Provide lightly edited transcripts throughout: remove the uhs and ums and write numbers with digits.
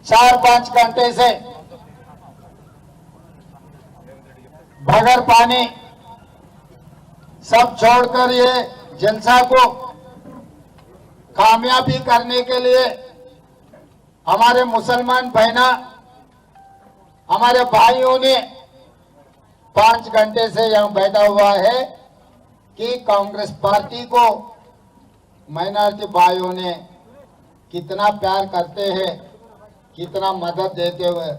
4-5 घंटे से बगैर पानी सब छोड़कर ये जलसा को कामयाबी करने के लिए हमारे मुसलमान बहना हमारे भाइयों ने 5 घंटे से यहाँ बैठा हुआ है कि कांग्रेस पार्टी को माइनॉरिटी भाइयों ने कितना प्यार करते हैं, कितना मदद देते हुए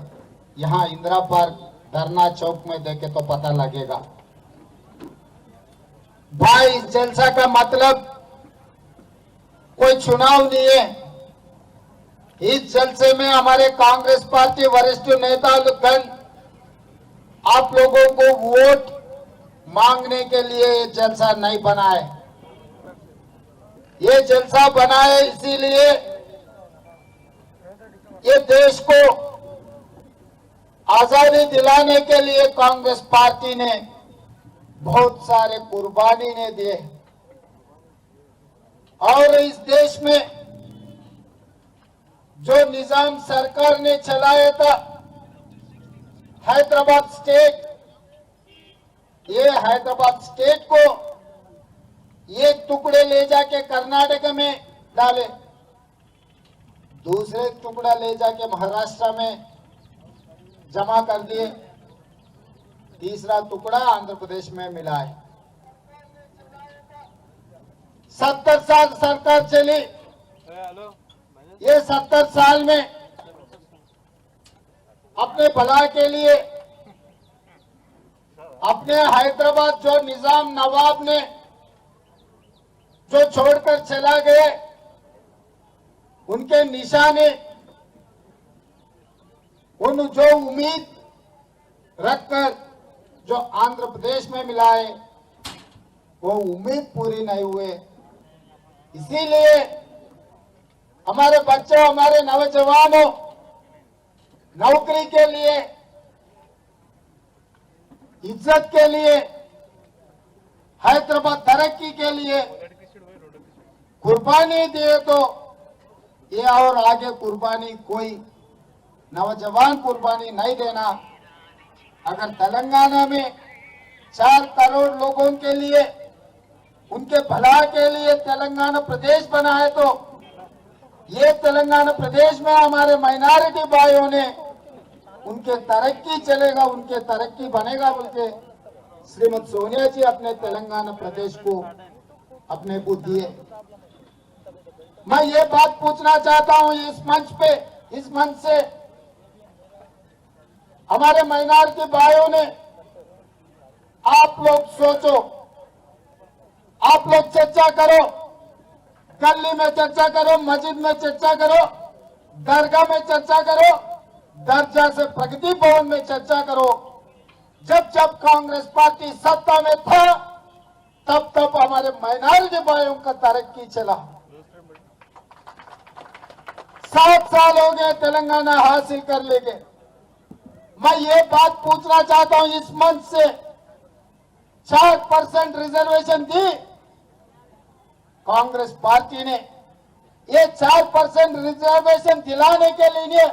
यहाँ इंदिरा पार्क धरना चौक में देखे तो पता लगेगा। भाई इस जलसा का मतलब कोई चुनाव नहीं है। इस जलसे में हमारे कांग्रेस पार्टी वरिष्ठ नेतागण आप लोगों को वोट मांगने के लिए ये जलसा नहीं बना है। ये जलसा बना है इसीलिए ये देश को आजादी दिलाने के लिए कांग्रेस पार्टी ने बहुत सारे कुर्बानी ने दिए और इस देश में जो निजाम सरकार ने चलाया था हैदराबाद स्टेट, ये हैदराबाद स्टेट को ये टुकड़े ले जाके कर्नाटक में डाले, दूसरे टुकड़ा ले जाके महाराष्ट्र में जमा कर दिए, तीसरा टुकड़ा आंध्र प्रदेश में मिला है। 70 साल सरकार चली, ये 70 साल में अपने भला के लिए अपने हैदराबाद जो निजाम नवाब ने जो छोड़कर चला गए उनके निशाने उन जो उम्मीद रखकर जो आंध्र प्रदेश में मिला है वो उम्मीद पूरी नहीं हुए। इसीलिए हमारे बच्चों हमारे नौजवानों नौकरी के लिए इज्जत के लिए हैदराबाद तरक्की के लिए कुर्बानी दिए तो ये और आगे कुर्बानी कोई नौजवान कुर्बानी नहीं देना। अगर तेलंगाना में 4 करोड़ लोगों के लिए उनके भला के लिए तेलंगाना प्रदेश बना है तो ये तेलंगाना प्रदेश में हमारे माइनॉरिटी भाइयों ने उनके तरक्की चलेगा, उनके तरक्की बनेगा बोल के श्रीमती सोनिया जी अपने तेलंगाना प्रदेश को अपने को दिए। मैं ये बात पूछना चाहता हूं इस मंच पे, इस मंच से हमारे माइनॉरिटी भाइयों ने आप लोग सोचो, आप लोग चर्चा करो, गली में चर्चा करो, मस्जिद में चर्चा करो, दरगाह में चर्चा करो, दर्जा से प्रगति भवन में चर्चा करो। जब जब कांग्रेस पार्टी सत्ता में था तब तब हमारे माइनॉरिटी भाइयों का तरक्की चला। 7 साल हो गए तेलंगाना हासिल कर लेंगे। मैं ये बात पूछना चाहता हूं इस मंच से, 4% रिजर्वेशन दी कांग्रेस पार्टी ने, ये 4% रिजर्वेशन दिलाने के लिए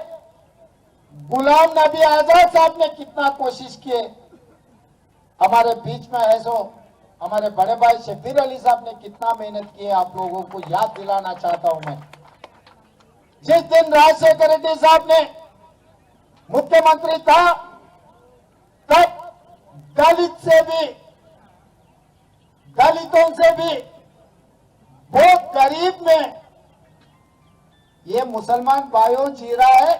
गुलाम नबी आजाद साहब ने कितना कोशिश किए। हमारे बीच में है सो हमारे बड़े भाई शब्बीर अली साहब ने कितना मेहनत की है, आप लोगों को याद दिलाना चाहता हूं मैं। जिस दिन राजशेखर रेड्डी साहब ने मुख्यमंत्री था तब दलितों से भी बहुत गरीब में ये मुसलमान भाइयों जी रहा है,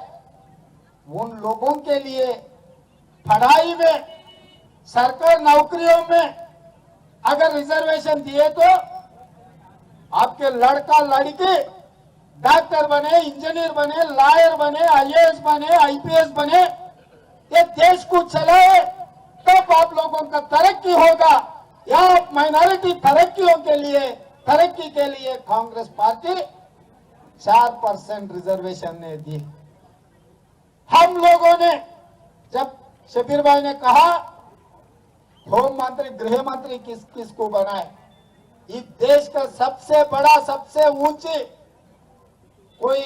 उन लोगों के लिए पढ़ाई में सरकारी नौकरियों में अगर रिजर्वेशन दिए तो आपके लड़का लड़की डॉक्टर बने, इंजीनियर बने, लॉयर बने, आईएएस बने, आईपीएस बने, ये देश को चलाए तब आप लोगों का तरक्की होगा। या माइनॉरिटी तरक्की के लिए कांग्रेस पार्टी 4% रिजर्वेशन ने दी। हम लोगों ने जब शब्बीर भाई ने कहा होम मंत्री गृह मंत्री किसको बनाए, इस देश का सबसे बड़ा सबसे ऊंची कोई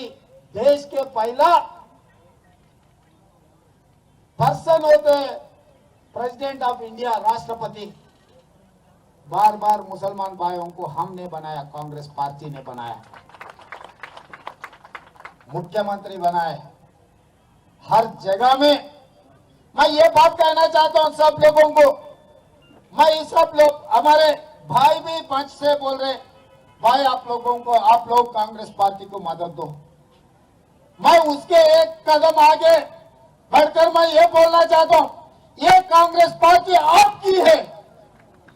देश के पहला पर्सन होते हैं प्रेसिडेंट ऑफ इंडिया, राष्ट्रपति। बार बार मुसलमान भाइयों को हमने बनाया, कांग्रेस पार्टी ने बनाया, मुख्यमंत्री बनाए हर जगह में। मैं ये बात कहना चाहता हूं सब लोगों को, मैं ये सब लोग हमारे भाई भी मंच से बोल रहे, भाई आप लोगों को, आप लोग कांग्रेस पार्टी को मदद दो। मैं उसके एक कदम आगे बढ़कर मैं ये बोलना चाहता हूं, ये कांग्रेस पार्टी आपकी है,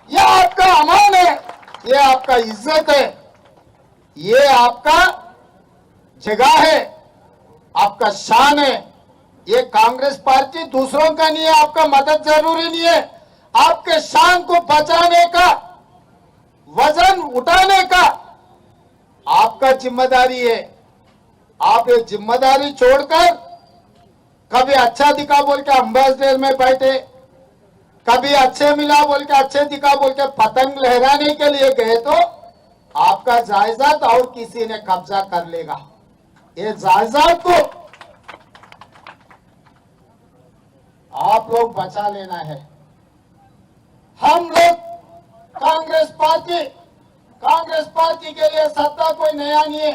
ये आपका अमान है, ये आपका इज्जत है, ये आपका जगह है, आपका शान है। ये कांग्रेस पार्टी दूसरों का नहीं है, आपका मदद जरूरी नहीं है, आपके शान को बचाने का, वजन उठाने का आपका जिम्मेदारी है। आप ये जिम्मेदारी छोड़कर कभी अच्छा दिखा बोल के एम्बेसडर में बैठे, कभी अच्छे मिला बोल के अच्छे दिखा बोल के पतंग लहराने के लिए गए तो आपका जायदाद और किसी ने कब्जा कर लेगा। ये जायदाद को आप लोग बचा लेना है। हम लोग कांग्रेस पार्टी के लिए सत्ता कोई नया नहीं है।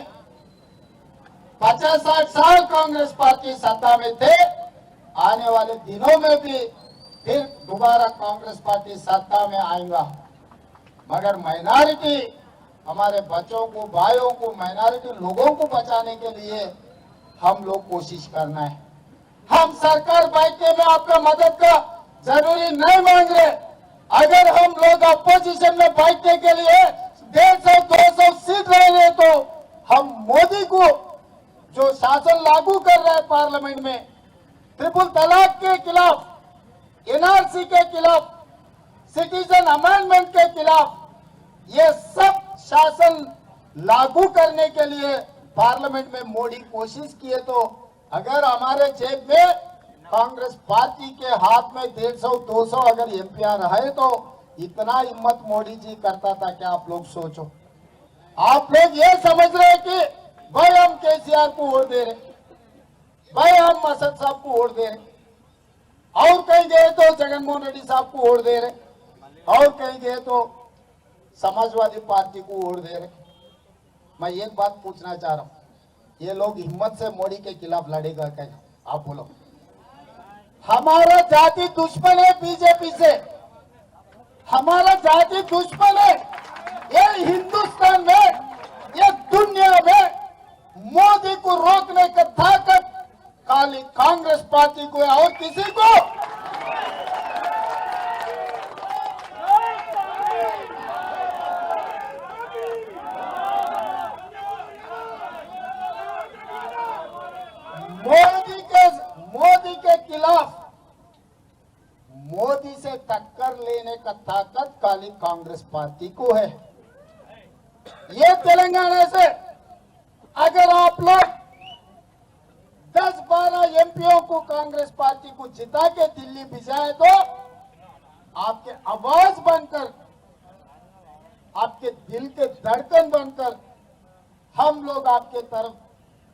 50-60 साल कांग्रेस पार्टी सत्ता में थे, आने वाले दिनों में भी फिर दोबारा कांग्रेस पार्टी सत्ता में आएगा। मगर माइनॉरिटी, हमारे बच्चों को, भाइयों को, माइनॉरिटी लोगों को बचाने के लिए हम लोग कोशिश करना है। हम सरकार बैठने में आपका मदद का जरूरी नहीं मांग रहे। अगर हम लोग अपोजिशन में बैठने के लिए 150-200 सीट रह रहे तो हम मोदी को जो शासन लागू कर रहा है पार्लियामेंट में, ट्रिपल तलाक के खिलाफ, एनआरसी के खिलाफ, सिटीजन अमेंडमेंट के खिलाफ, ये सब शासन लागू करने के लिए पार्लियामेंट में मोदी कोशिश किए तो अगर हमारे जेब में कांग्रेस पार्टी के हाथ में 150-200 अगर एमपीआर रहे तो इतना हिम्मत मोदी जी करता था क्या? आप लोग सोचो। आप लोग ये समझ रहे हैं कि भाई हम केसीआर को वोट दे रहे, भाई हम मसद साहब को वोट दे रहे, और कहीं गए तो जगनमोहन रेड्डी साहब को वोट दे रहे, और कहीं गए तो समाजवादी पार्टी को वोट दे रहे। मैं एक बात पूछना चाह रहा हूं, ये लोग हिम्मत से मोदी के खिलाफ लड़ेगा क्या? आप बोलो। हमारा जाति दुश्मन है बीजेपी से, हमारा जाति दुश्मन है। ये हिंदुस्तान में, ये दुनिया में मोदी को रोकने का ताकत खाली कांग्रेस पार्टी को है और किसी को। मोदी के खिलाफ, मोदी से टक्कर लेने का ताकत खाली कांग्रेस पार्टी को है। ये तेलंगाना से अगर आप लोग 10-12 एमपीओ को कांग्रेस पार्टी को जिता के दिल्ली भिजाए तो आपके आवाज बनकर, आपके दिल के धड़कन बनकर हम लोग आपके तरफ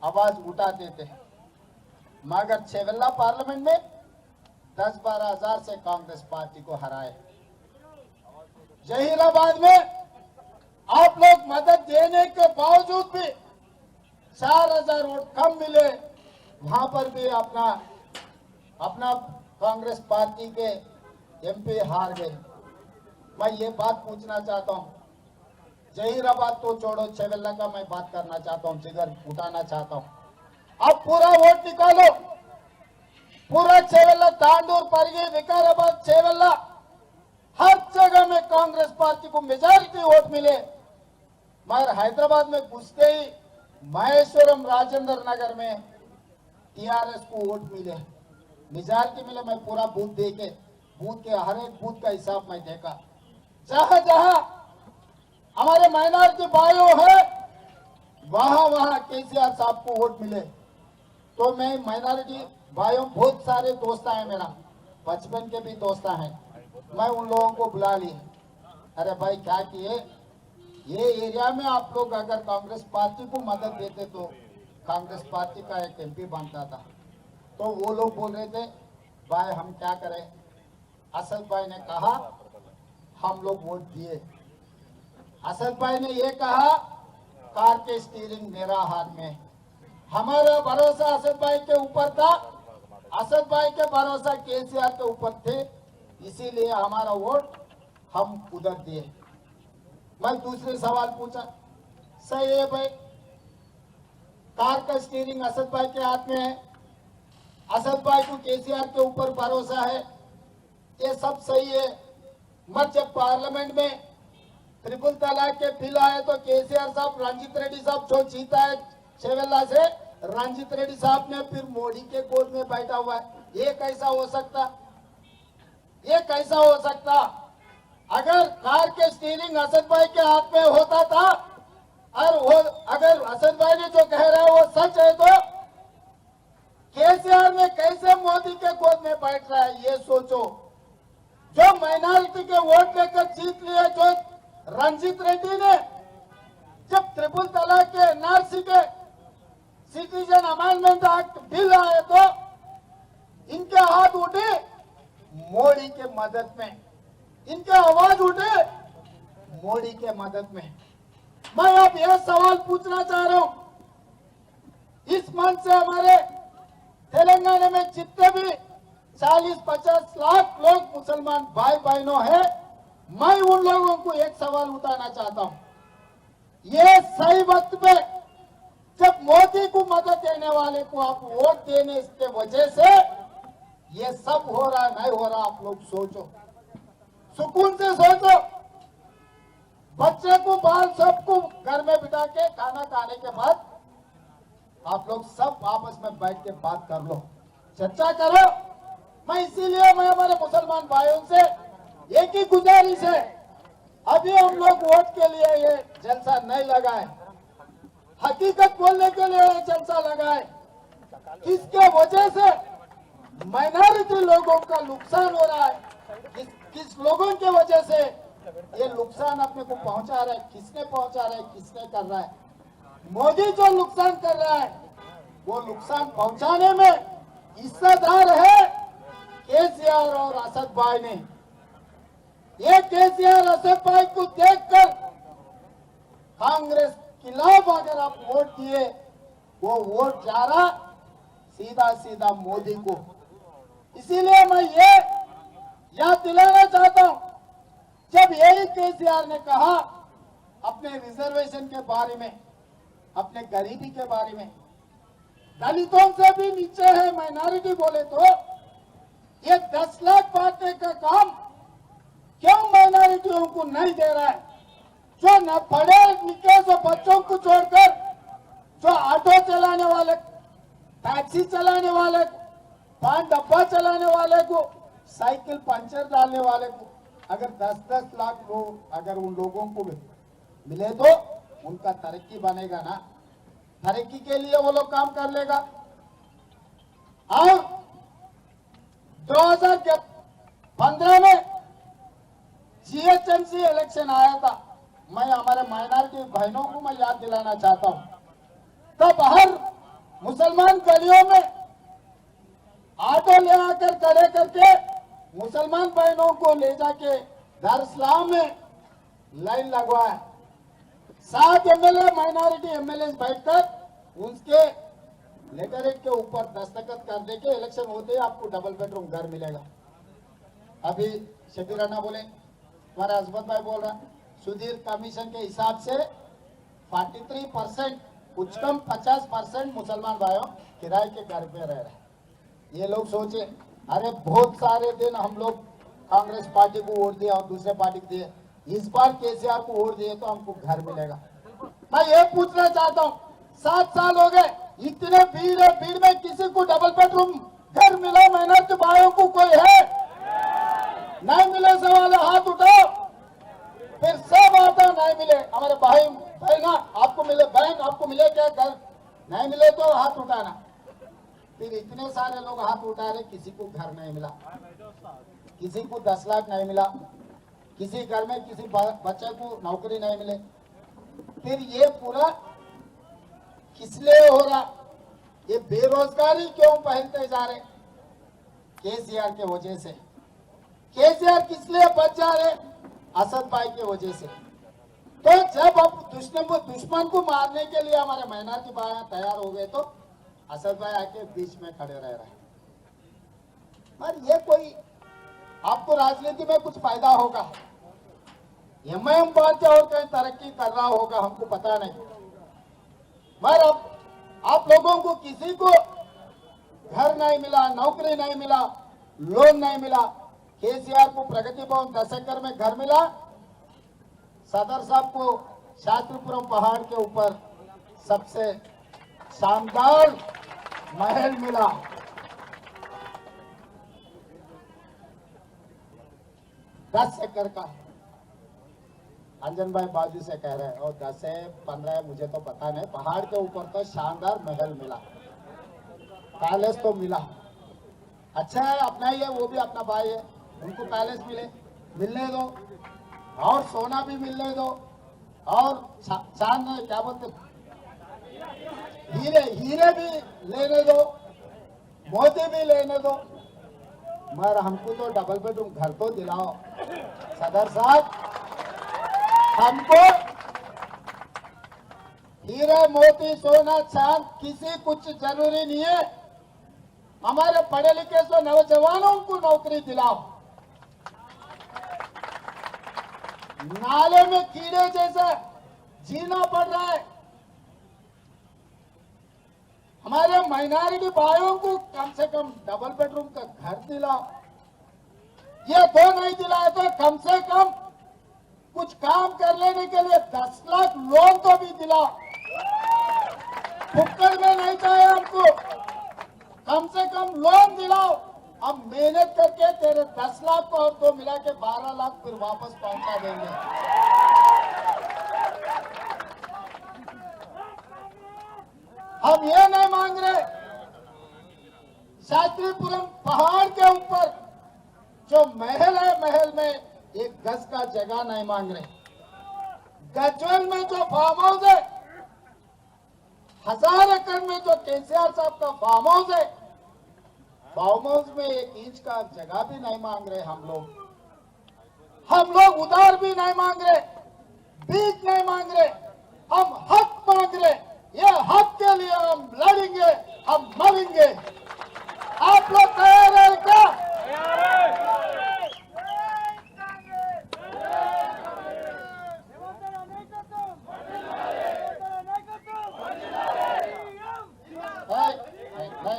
आवाज उठा देते हैं। मगर छेवल्ला पार्लियामेंट में 10-12 हजार से कांग्रेस पार्टी को हराए। जहीराबाद में आप लोग मदद देने के बावजूद भी 4000 वोट कम मिले, वहां पर भी अपना कांग्रेस पार्टी के एमपी हार गए। मैं ये बात पूछना चाहता हूं, जहीराबाद तो छोड़ो, छेवल्ला का मैं बात करना चाहता हूं, जिगर उठाना चाहता हूं। अब पूरा वोट निकालो, पूरा छेवल्ला, तांडूर, परगी, विकाराबाद, छेवल्ला, हर जगह में कांग्रेस पार्टी को मेजॉरिटी वोट मिले। मगर हैदराबाद में घुसते ही महेश्वरम, राजेंद्र नगर में टीआरएस को वोट मिले, मेजॉरिटी मिले। मैं पूरा बूथ देखे, बूथ के हर एक बूथ का हिसाब मैं देखा, जहां जहां हमारे माइनॉरिटी भाइयों है वहां वहां केसीआर साहब को वोट मिले। तो मैं माइनॉरिटी भाइयों, बहुत सारे दोस्त हैं मेरा, बचपन के भी दोस्त हैं, मैं उन लोगों को बुला ली। अरे भाई क्या किए, ये एरिया में आप लोग अगर कांग्रेस पार्टी को मदद देते तो कांग्रेस पार्टी का एक एमपी बनता था। तो वो लोग बोल रहे थे भाई हम क्या करें। असद भाई ने कहा हम लोग वोट दिए। असद भाई ने ये कहा कार के स्टीयरिंग मेरा हाथ में। हमारा भरोसा असद भाई के ऊपर था, असद भाई के भरोसा केसीआर के ऊपर थे, इसीलिए हमारा वोट हम उधर दिए। मैं दूसरे सवाल पूछा, सही है भाई, कार का स्टीयरिंग असद भाई के हाथ में है, असद भाई को केसीआर के ऊपर भरोसा है, ये सब सही है। मत जब पार्लियामेंट में ट्रिपल तलाक के बिल आए तो केसीआर साहब रंजीत रेड्डी साहब जो जीता है शेवेल्ला से, रंजीत रेड्डी साहब ने फिर मोदी के गोद में बैठा हुआ है। ये कैसा हो सकता, ये कैसा हो सकता। अगर कार के स्टीयरिंग असद भाई के हाथ में होता था और वो अगर असद भाई ने जो कह रहा है वो सच है तो केसीआर में कैसे मोदी के गोद में बैठ रहा है, ये सोचो। जो माइनॉरिटी के वोट लेकर जीत लिए, जो रंजीत रेड्डी ने जब ट्रिपल तलाक के एनआरसी के सिटीजन अमेंडमेंट एक्ट बिल आए तो इनके हाथ उठे मोदी के मदद में, इनके आवाज उठे मोदी के मदद में। मैं अब यह सवाल पूछना चाह रहा हूं, इस मंच से हमारे तेलंगाना में जितने भी 40-50 लाख लोग मुसलमान भाई बहनों हैं, मैं उन लोगों को एक सवाल उठाना चाहता हूं। ये सही वक्त पे जब मोदी को मदद देने वाले को आप वोट देने की वजह से ये सब हो रहा नहीं हो रहा, आप लोग सोचो, सुकून से सोचो। बच्चे को बाल सबको घर में बिठा के खाना खाने के बाद आप लोग सब आपस में बैठ के बात कर लो, चर्चा करो। मैं इसीलिए मैं हमारे मुसलमान भाइयों से एक ही गुजारिश है, अभी हम लोग वोट के लिए ये जलसा नहीं लगाए, हकीकत बोलने के लिए ये जलसा लगाए। किसके वजह से माइनॉरिटी लोगों का नुकसान हो रहा है, किस लोगों के वजह से ये नुकसान अपने को पहुंचा रहा है, किसने पहुंचा रहा है, किसने कर रहा है। मोदी जो नुकसान कर रहा है वो नुकसान पहुंचाने में हिस्सेदार है केसीआर और असद भाई ने। ये केसीआर असद भाई को देखकर कांग्रेस खिलाफ अगर आप वोट दिए, वो वोट जा रहा सीधा सीधा मोदी को। इसीलिए मैं ये याद दिलाना चाहता हूं, जब यही केसीआर ने कहा अपने रिजर्वेशन के बारे में, अपने गरीबी के बारे में, दलितों से भी नीचे है माइनॉरिटी बोले तो ये 10 लाख बांटने का काम क्यों माइनॉरिटियों को नहीं दे रहा है। जो न पढ़े लिखे जो बच्चों को छोड़कर जो ऑटो चलाने वाले, टैक्सी चलाने वाले, पान डब्बा चलाने वाले को, साइकिल पंचर डालने वाले को अगर 10-10 लाख लोग अगर उन लोगों को मिले तो उनका तरक्की बनेगा ना, तरक्की के लिए वो लोग काम कर लेगा। और 2015 में जीएचएमसी इलेक्शन आया था, मैं हमारे माइनॉरिटी बहनों को मैं याद दिलाना चाहता हूं, तब हर मुसलमान गलियों में ऑटो ले आकर खड़े करके मुसलमान बहनों को ले जाके दारुस्सलाम में लाइन लगवाया। 7 एमएलए माइनॉरिटी एमएलए बैठकर उसके लेटरेट के ऊपर दस्तखत कर दे के इलेक्शन होते ही आपको डबल बेडरूम घर मिलेगा। अभी शबीर राणा बोले, हमारे अजमत भाई बोल रहा, सुधीर कमीशन के हिसाब से 43% कुछ कम 50% मुसलमान भाइयों किराए के घर पे रह रहे हैं। ये लोग सोचे, अरे बहुत सारे दिन हम लोग कांग्रेस पार्टी को वोट दिया और दूसरे पार्टी को दिए, इस बार केसीआर को वोट दिए तो हमको घर मिलेगा। मैं ये पूछना चाहता हूँ, 7 साल हो गए, इतने भीड़ है, भीड़ में किसी को डबल बेडरूम घर मिला मेहनत भाइयों को कोई है? नहीं मिले सवाल हाथ उठाओ, फिर सब आता नहीं मिले। हमारे भाई बहना आपको मिले, बहन आपको मिले क्या घर? नहीं मिले तो हाथ उठाना। फिर इतने सारे लोग हाथ उठा रहे, किसी को घर नहीं मिला, किसी को 10 लाख नहीं मिला, किसी घर में किसी बच्चे को नौकरी नहीं मिले। फिर ये पूरा किस लिए हो रहा? ये बेरोजगारी क्यों फैलते जा रहे? केसीआर के वजह से। केसीआर किस लिए बच जा रहे? असद भाई की वजह से। तो जब अब दुश्मन को मारने के लिए हमारे मेहनती भाई तैयार हो गए तो असद भाई आके बीच में खड़े रह रहे हैं। पर ये कोई आपको राजनीति में कुछ फायदा होगा, एमआईएम पार्टी और कहीं तरक्की कर रहा होगा, हमको पता नहीं। मगर अब आप लोगों को किसी को घर नहीं मिला, नौकरी नहीं मिला, लोन नहीं मिला। केसीआर को प्रगति भवन 10 एकड़ में घर मिला, सदर साहब को शास्त्रीपुरम पहाड़ के ऊपर सबसे शानदार महल मिला। दस एकड़ का अंजन भाई बाजू से कह रहे हैं, और 10 है 15 है मुझे तो पता नहीं। पहाड़ के ऊपर तो शानदार महल मिला, पैलेस तो मिला। अच्छा है, अपना ही है, वो भी अपना भाई है, उनको पैलेस मिलने दो, और सोना भी मिलने दो, और चांद क्या बोलते हीरे भी लेने दो, मोती भी लेने दो, मगर हमको तो डबल बेडरूम घर तो दिलाओ सदर साहब। हमको हीरे मोती सोना चांद किसी कुछ जरूरी नहीं है, हमारे पढ़े लिखे सो नौजवानों को नौकरी दिलाओ। नाले में कीड़े जैसा जीना पड़ रहा है, हमारे माइनॉरिटी भाइयों को कम से कम डबल बेडरूम का घर दिलाओ। ये दो नहीं दिलाए तो कम से कम कुछ काम कर लेने के लिए 10 लाख लोन तो भी दिलाओ। फुक्कर में नहीं चाहिए हमको, कम से कम लोन दिलाओ। हम मेहनत करके तेरे 10 लाख को और दो मिला के 12 लाख फिर वापस पहुंचा देंगे। हम ये नहीं मांग रहे, शास्त्रीपुरम पहाड़ के ऊपर जो महल है, महल में एक गज का जगह नहीं मांग रहे। गजवन में जो फार्म हाउस है, 1000 एकड़ में जो केसीआर साहब का फार्म हाउस है, फार्म हाउस में 1 इंच का जगह भी नहीं मांग रहे हम लोग उधार भी नहीं मांग रहे, बीज नहीं मांग रहे, हम हक मांग रहे। ये हक के लिए हम लड़ेंगे, हम मरेंगे। आप लोग तैयार है क्या?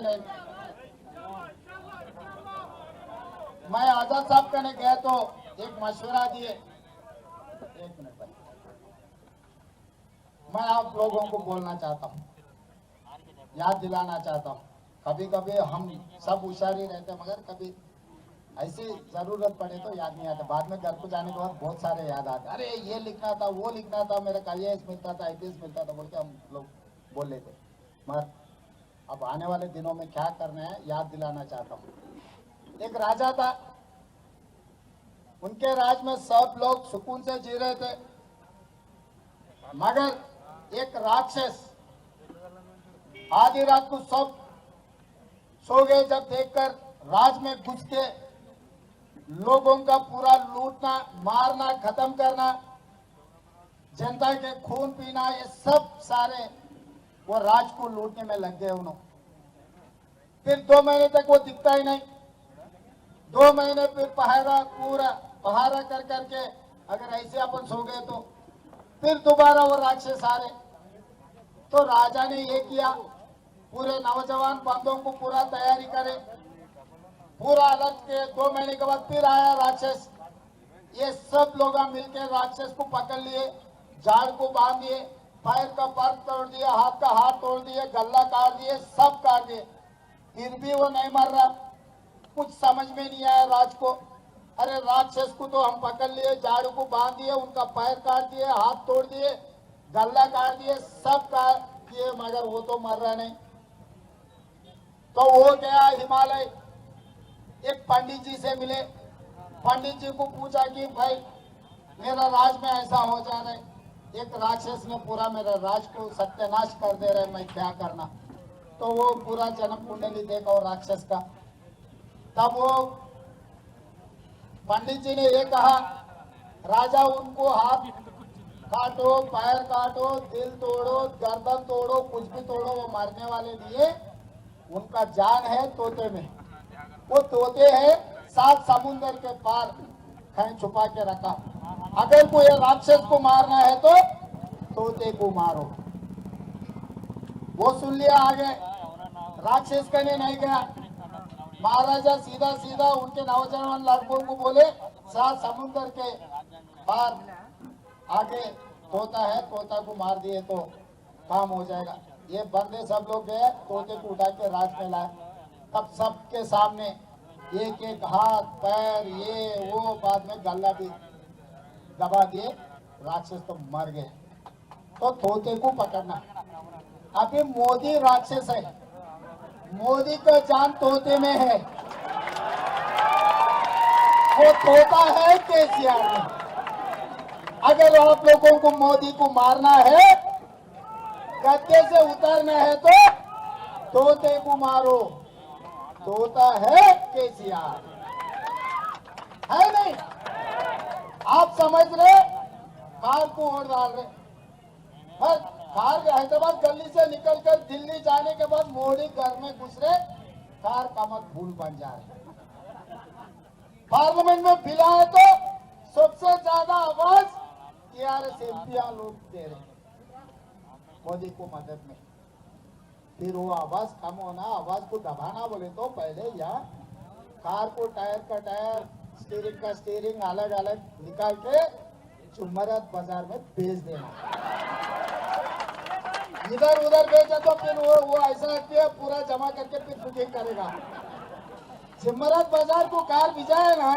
नहीं, मैं आजाद साहब कहने गया तो एक मशवरा दिए। एक मिनट भाई, मैं आप लोगों को बोलना चाहता हूँ, याद दिलाना चाहता हूँ। कभी कभी हम सब होशियारी रहते मगर कभी ऐसी जरूरत पड़े तो याद नहीं आता। बाद में घर को जाने के बाद बहुत सारे याद आते, अरे ये लिखना था, वो लिखना था, मेरे को IAS मिलता था, IPS मिलता था बोल के हम लोग बोल लेते। मगर अब आने वाले दिनों में क्या करना है याद दिलाना चाहता हूँ। एक राजा था, उनके राज में सब लोग सुकून से जी रहे थे, मगर एक राक्षस आधी रात को सब सो गए जब देखकर राज में घुस के लोगों का पूरा लूटना, मारना, खत्म करना, जनता के खून पीना, ये सब सारे वो राज को लूटने में लग गए उन्होंने। फिर 2 महीने तक वो दिखता ही नहीं। 2 महीने फिर पूरा पहारा कर करके अगर ऐसे अपन सो गए तो फिर दोबारा वो राक्षस आ रहे। तो राजा ने ये किया, पूरे नौजवान बंदों को पूरा तैयारी करे, पूरा अलग के 2 महीने के बाद फिर आया राक्षस। ये सब लोग मिलकर राक्षस को पकड़ लिए, झाड़ को बांध दिए, पैर का पैर तोड़ दिया, हाथ का हाथ तोड़ दिए, गला काट दिए, सब काट दिए। फिर भी वो नहीं मर रहा। कुछ समझ में नहीं आया राज को। अरे राक्षस को तो हम पकड़ लिए, झाड़ू को बांध दिए, उनका पैर काट दिए, हाथ तोड़ दिए, गला काट दिए, सब काट दिए, मगर वो तो मर रहा नहीं। तो वो गया हिमालय, एक पंडित जी से मिले। पंडित जी को पूछा कि भाई मेरा राज में ऐसा हो जा रहा है, एक राक्षस ने पूरा मेरा राज को सत्यानाश कर दे रहे, मैं क्या करना। तो वो पूरा जन्म कुंडली देखा और राक्षस का, तब वो पंडित जी ने ये कहा, राजा उनको हाथ काटो, पैर काटो, दिल तोड़ो, गर्दन तोड़ो, कुछ भी तोड़ो, वो मरने वाले नहीं है, उनका जान है तोते में। वो तोते हैं 7 समुंदर के पार कहीं छुपा के रखा। अगर कोई राक्षस को मारना है तो तोते को मारो। वो सुन लिया आगे, राक्षस करने नहीं गया। महाराजा सीधा सीधा उनके नौजवान लड़कों को बोले 7 समुंदर के पार आगे तोता है, तोता को मार दिए तो काम हो जाएगा। ये बंदे सब लोग गए, तोते को उठा के राज में लाए। तब सबके सामने एक एक हाथ पैर ये वो, बाद में गला भी दबा दिए, राक्षस तो मर गए। तो तोते को पकड़ना। अभी मोदी राक्षस है, मोदी का जान तोते में है। वो तोता है केसीआर में। अगर आप लोगों को मोदी को मारना है, गद्दे से उतरना है तो तोते को मारो। तोता है केसीआर, है नहीं? आप समझ रहे, कार को वोट डाल रहे। कार हैदराबाद गली से निकलकर दिल्ली जाने के बाद मोदी घर में घुस रहे, कार का मत भूल बन जा रहे। पार्लियामेंट में बिल आए तो सबसे ज्यादा आवाज टीआरएस एमपी लोग दे रहे मोदी को मदद में। फिर वो आवाज कम होना, आवाज को दबाना बोले तो पहले यहाँ कार को टायर का टायर, स्टीयरिंग का स्टीयरिंग अलग अलग निकाल के जुमरात बाजार में बेच देना। इधर उधर बेचा तो फिर वो ऐसा किया पूरा जमा करके फिर बुकिंग करेगा। जुमरात बाजार को कार भिजाए ना,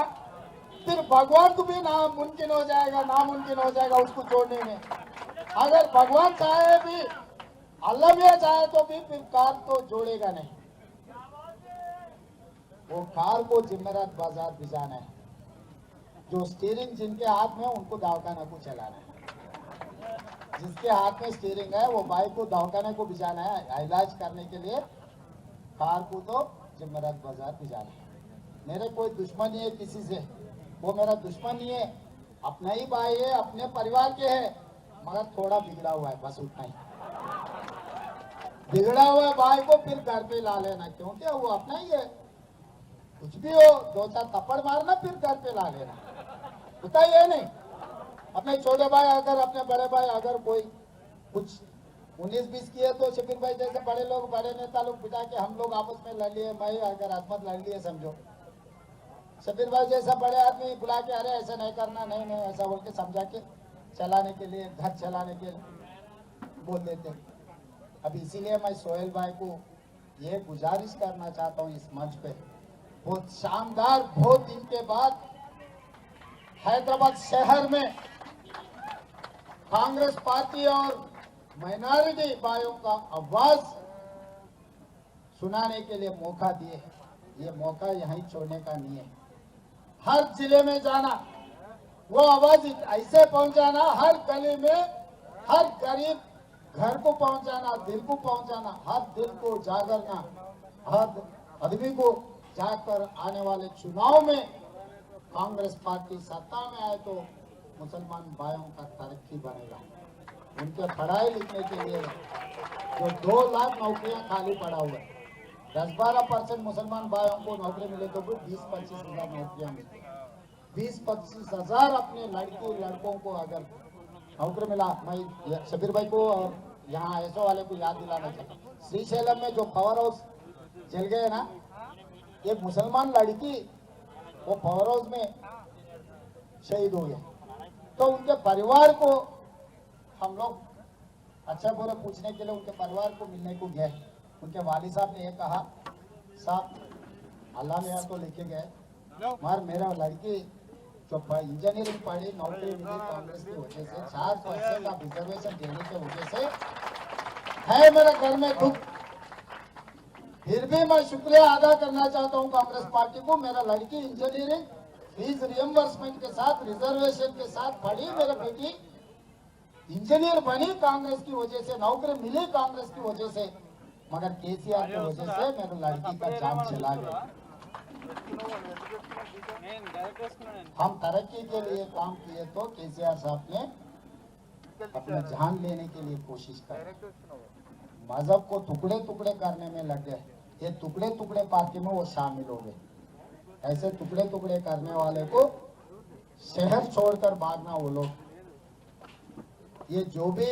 फिर भगवान को भी नामुमकिन हो जाएगा, नामुमकिन हो जाएगा उसको छोड़ने में। अगर भगवान चाहे भी, अल्लाह भी चाहे तो भी फिर कार तो जोड़ेगा नहीं। वो कार को जिम्मेदार बाजार भिजाना है। जो स्टीयरिंग जिनके हाथ में उनको दवाखाना को चलाना है। जिसके हाथ में स्टीयरिंग है वो बाइक को दवाखाने को भिजाना है, इलाज करने के लिए। कार को तो जिम्मेदार बाजार भिजाना है। मेरे कोई दुश्मनी है किसी से, वो मेरा दुश्मन नहीं है, अपना ही भाई है, अपने परिवार के है, मगर थोड़ा बिगड़ा हुआ है, बस उतना ही। बिगड़ा हुआ भाई को फिर घर पे ला लेना, क्योंकि वो अपना ही है। कुछ भी हो, 2-4 थप्पड़ मारना, फिर घर पे ला लेना, होता ही है नहीं। अपने छोटे भाई अगर, अपने बड़े भाई अगर कोई कुछ 19-20 किए तो शबीर भाई जैसे बड़े लोग, बड़े नेता लोग बिठा के हम लोग आपस में लड़ लिए, मैं अगर अजमत लड़ लिए समझो, शबीर भाई जैसा बड़े आदमी बुला के अरे ऐसा नहीं करना, नहीं नहीं ऐसा बोल के समझा के चलाने के लिए, घर चलाने के बोल देते। अब इसीलिए मैं सोहेल भाई को ये गुजारिश करना चाहता हूँ इस मंच पे, बहुत शानदार, बहुत दिन के बाद हैदराबाद शहर में कांग्रेस पार्टी और माइनॉरिटी भाइयों का आवाज सुनाने के लिए मौका दिए। ये मौका यहीं छोड़ने का नहीं है। हर जिले में जाना, वो आवाज ऐसे पहुंचाना, हर गली में, हर गरीब घर को पहुंचाना, दिल को पहुंचाना, हर दिल को जागरना, हर आदमी को जाकर आने वाले चुनाव में कांग्रेस पार्टी सत्ता में आए तो मुसलमान भाइयों का तरक्की बनेगा। उनके पढ़ाई लिखने के लिए जो 2 लाख नौकरियां खाली पड़ा हुआ है, 10-12% मुसलमान भाइयों को नौकरी मिले तो भी 20-25 हजार नौकरियां मिलती, 20-25 हजार अपने लड़की लड़कों को अगर नौकरी मिला। मैं शबीर भाई को और यहाँ ऐसो वाले को याद दिलाना चाहता हूँ, श्रीशैलम में जो पावर हाउस जल गए ना, एक मुसलमान लड़की वो पावर हाउस में शहीद हो गया। तो उनके परिवार को हम लोग अच्छा बुरा पूछने के लिए उनके परिवार को मिलने को गए। उनके वाली साहब ने ये कहा, साहब अल्लाह ने यहाँ तो लेके गए, मगर मेरा लड़की जो इंजीनियरिंग पढ़ी, नौकरी मिली कांग्रेस की वजह से, 4% का रिजर्वेशन देने की वजह से है मेरे घर में दुख। फिर भी मैं शुक्रिया अदा करना चाहता हूँ कांग्रेस पार्टी को। मेरा लड़की इंजीनियरिंग फीस रियम्बर्समेंट के साथ, रिजर्वेशन के साथ पढ़ी, मेरा बेटी इंजीनियर बनी कांग्रेस की वजह से, नौकरी मिली कांग्रेस की वजह से, मगर केसीआर की वजह से मेरे लड़की का जान चला गया। हम तरक्की के लिए काम किए तो केसीआर साहब ने अपने जान लेने के लिए कोशिश कर, मजहब को टुकड़े टुकड़े करने में लग गए। ये टुकड़े टुकड़े पार्टी में वो शामिल हो गए। ऐसे टुकड़े टुकड़े करने वाले को शहर छोड़कर भागना वो लोग। ये जो भी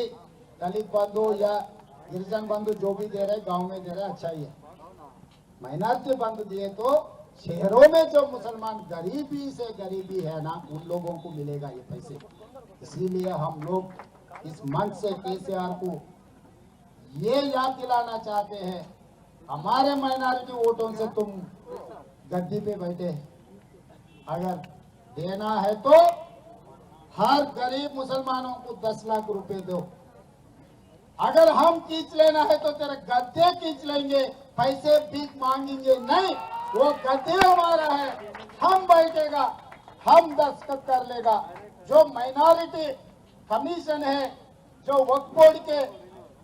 दलित बंधु या गिरिजन बंधु जो भी दे रहे गांव में दे रहे अच्छा ही है। माइनॉरिटी बंधु दिए तो शहरों में जो मुसलमान गरीबी से गरीबी है ना, उन लोगों को मिलेगा ये पैसे। इसीलिए हम लोग इस मंच से केसीआर को ये याद दिलाना चाहते हैं, हमारे माइनॉरिटी वोटों से तुम गद्दी पे बैठे, अगर देना है तो हर गरीब मुसलमानों को 10 लाख रुपए दो। अगर हम खींच लेना है तो तेरे गद्दे खींच लेंगे, पैसे भीख मांगेंगे नहीं। वो गद्दे हमारा है, हम बैठेगा, हम दस्तखत कर लेगा। जो माइनॉरिटी कमीशन है, जो वक्फ बोर्ड के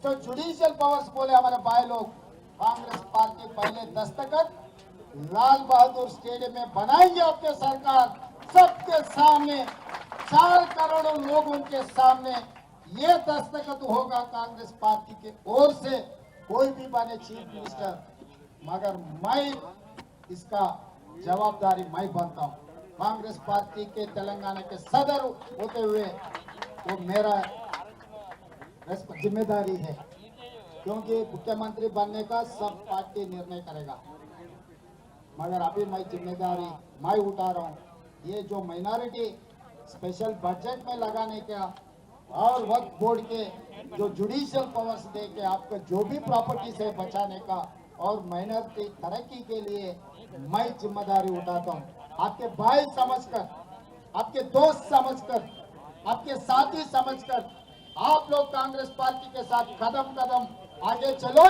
जो जुडिशियल पावर्स बोले हमारे भाई लोग, कांग्रेस पार्टी पहले दस्तखत लाल बहादुर स्टेडियम में बनाएंगे आपके सरकार, सबके सामने 4 करोड़ लोगों के सामने ये दस्तखत होगा कांग्रेस पार्टी के ओर से। कोई भी बने चीफ मिनिस्टर, मगर मैं इसका जवाबदारी मैं बनता हूँ। कांग्रेस पार्टी के तेलंगाना के सदर होते हुए वो मेरा जिम्मेदारी है, क्योंकि मुख्यमंत्री बनने का सब पार्टी निर्णय करेगा, मगर अभी मैं जिम्मेदारी मैं उठा रहा हूँ। ये जो माइनॉरिटी स्पेशल बजट में लगाने का और वक्फ बोर्ड के जो जुडिशियल पावर्स दे के आपका जो भी प्रॉपर्टीज है बचाने का और माइनॉरिटी तरक्की के लिए मैं जिम्मेदारी उठाता हूँ। आपके भाई समझकर, आपके दोस्त समझकर, आपके साथी समझकर आप लोग कांग्रेस पार्टी के साथ कदम कदम आगे चलो।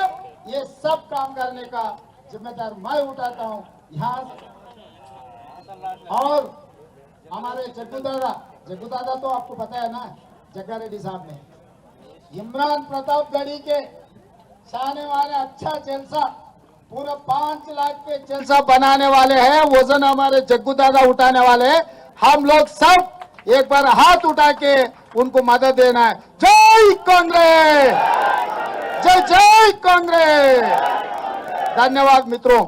ये सब काम करने का जिम्मेदार मैं उठाता हूँ यहाँ। और हमारे जग्गू दादा तो आपको पता है ना, जग्गा रेड्डी साहब ने इमरान प्रताप गढ़ी के शाने वाले अच्छा जलसा पूरा 5 लाख के जलसा बनाने वाले हैं। वजन हमारे जग्गू दादा उठाने वाले हैं। हम लोग सब एक बार हाथ उठा के उनको मदद देना है। जय कांग्रेस, जय जय कांग्रेस। धन्यवाद मित्रों।